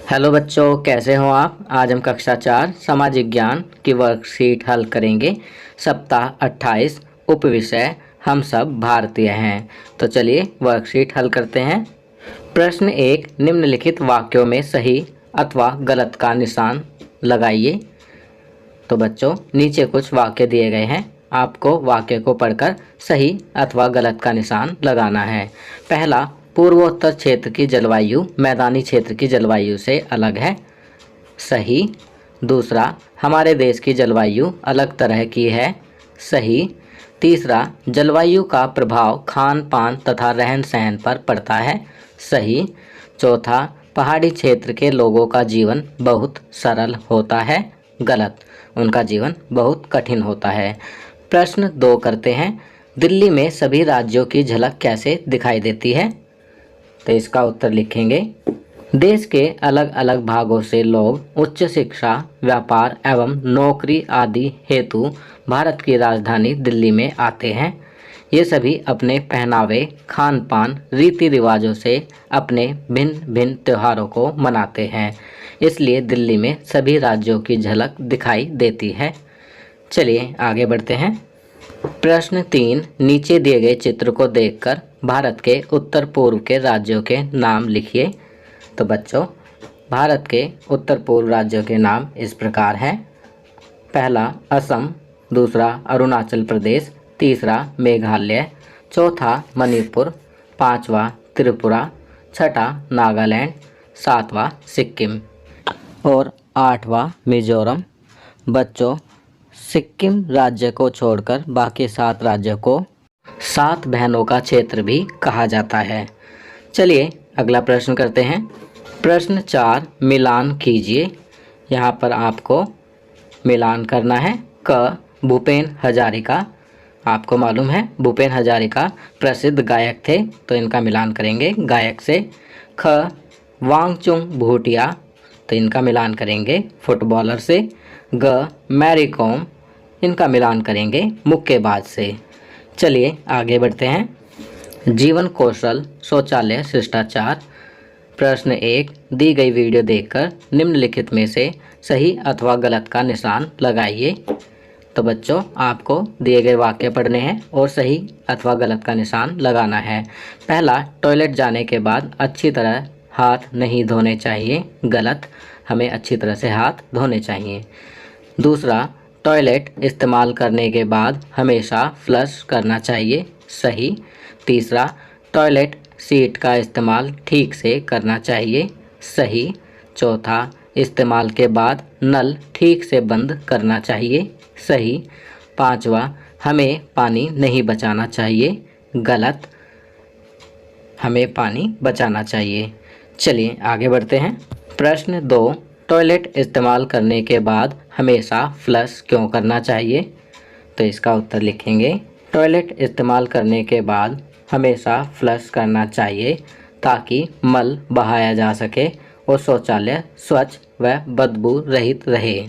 Hello बच्चों, कैसे हो आप। आज हम कक्षा 4 सामाजिक ज्ञान की वर्कशीट हल करेंगे। सप्ताह 28 उपविषय हम सब भारतीय हैं। तो चलिए वर्कशीट हल करते हैं। प्रश्न 1, निम्नलिखित वाक्यों में सही अथवा गलत का निशान लगाइए। तो बच्चों नीचे कुछ वाक्य दिए गए हैं, आपको वाक्य को पढ़कर सही अथवा गलत का निशान लगाना है। पहला, पूर्वोत्तर क्षेत्र की जलवायु मैदानी क्षेत्र की जलवायु से अलग है। सही। दूसरा, हमारे देश की जलवायु अलग तरह की है। सही। तीसरा, जलवायु का प्रभाव खान पान तथा रहन सहन पर पड़ता है। सही। चौथा, पहाड़ी क्षेत्र के लोगों का जीवन बहुत सरल होता है। गलत, उनका जीवन बहुत कठिन होता है। प्रश्न 2 करते हैं, दिल्ली में सभी राज्यों की झलक कैसे दिखाई देती है। तो इसका उत्तर लिखेंगे, देश के अलग अलग भागों से लोग उच्च शिक्षा, व्यापार एवं नौकरी आदि हेतु भारत की राजधानी दिल्ली में आते हैं। ये सभी अपने पहनावे, खान पान, रीति रिवाजों से अपने भिन्न भिन्न त्योहारों को मनाते हैं। इसलिए दिल्ली में सभी राज्यों की झलक दिखाई देती है। चलिए आगे बढ़ते हैं। प्रश्न 3, नीचे दिए गए चित्र को देखकर भारत के उत्तर पूर्व के राज्यों के नाम लिखिए। तो बच्चों, भारत के उत्तर पूर्व राज्यों के नाम इस प्रकार हैं। पहला असम, दूसरा अरुणाचल प्रदेश, तीसरा मेघालय, चौथा मणिपुर, पांचवा त्रिपुरा, छठा नागालैंड, सातवां सिक्किम और आठवां मिजोरम। बच्चों, सिक्किम राज्य को छोड़कर बाकी 7 राज्यों को 7 बहनों का क्षेत्र भी कहा जाता है। चलिए अगला प्रश्न करते हैं। प्रश्न 4, मिलान कीजिए। यहाँ पर आपको मिलान करना है। क, भूपेन हजारिका, आपको मालूम है भूपेन हजारिका प्रसिद्ध गायक थे, तो इनका मिलान करेंगे गायक से। ख, वांगचुक भूटिया, तो इनका मिलान करेंगे फुटबॉलर से। ग, मैरी कॉम, इनका मिलान करेंगे मुक्केबाज से। चलिए आगे बढ़ते हैं। जीवन कौशल शौचालय शिष्टाचार। प्रश्न 1, दी गई वीडियो देखकर निम्नलिखित में से सही अथवा गलत का निशान लगाइए। तो बच्चों, आपको दिए गए वाक्य पढ़ने हैं और सही अथवा गलत का निशान लगाना है। पहला, टॉयलेट जाने के बाद अच्छी तरह हाथ नहीं धोने चाहिए। गलत, हमें अच्छी तरह से हाथ धोने चाहिए। दूसरा, टॉयलेट इस्तेमाल करने के बाद हमेशा फ्लश करना चाहिए। सही। तीसरा, टॉयलेट सीट का इस्तेमाल ठीक से करना चाहिए। सही। चौथा, इस्तेमाल के बाद नल ठीक से बंद करना चाहिए। सही। पांचवा, हमें पानी नहीं बचाना चाहिए। गलत, हमें पानी बचाना चाहिए। चलिए आगे बढ़ते हैं। प्रश्न 2, टॉयलेट इस्तेमाल करने के बाद हमेशा फ्लश क्यों करना चाहिए। तो इसका उत्तर लिखेंगे, टॉयलेट इस्तेमाल करने के बाद हमेशा फ्लश करना चाहिए ताकि मल बहाया जा सके और शौचालय स्वच्छ व बदबू रहित रहे।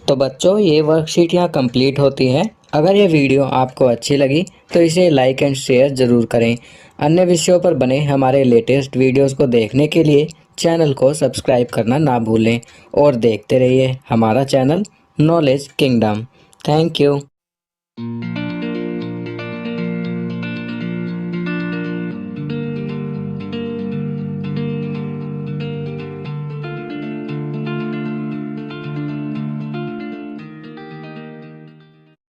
तो बच्चों, ये वर्कशीट यहाँ कंप्लीट होती है। अगर ये वीडियो आपको अच्छी लगी तो इसे लाइक एंड शेयर ज़रूर करें। अन्य विषयों पर बने हमारे लेटेस्ट वीडियोस को देखने के लिए चैनल को सब्सक्राइब करना ना भूलें और देखते रहिए हमारा channel knowledge kingdom. Thank you.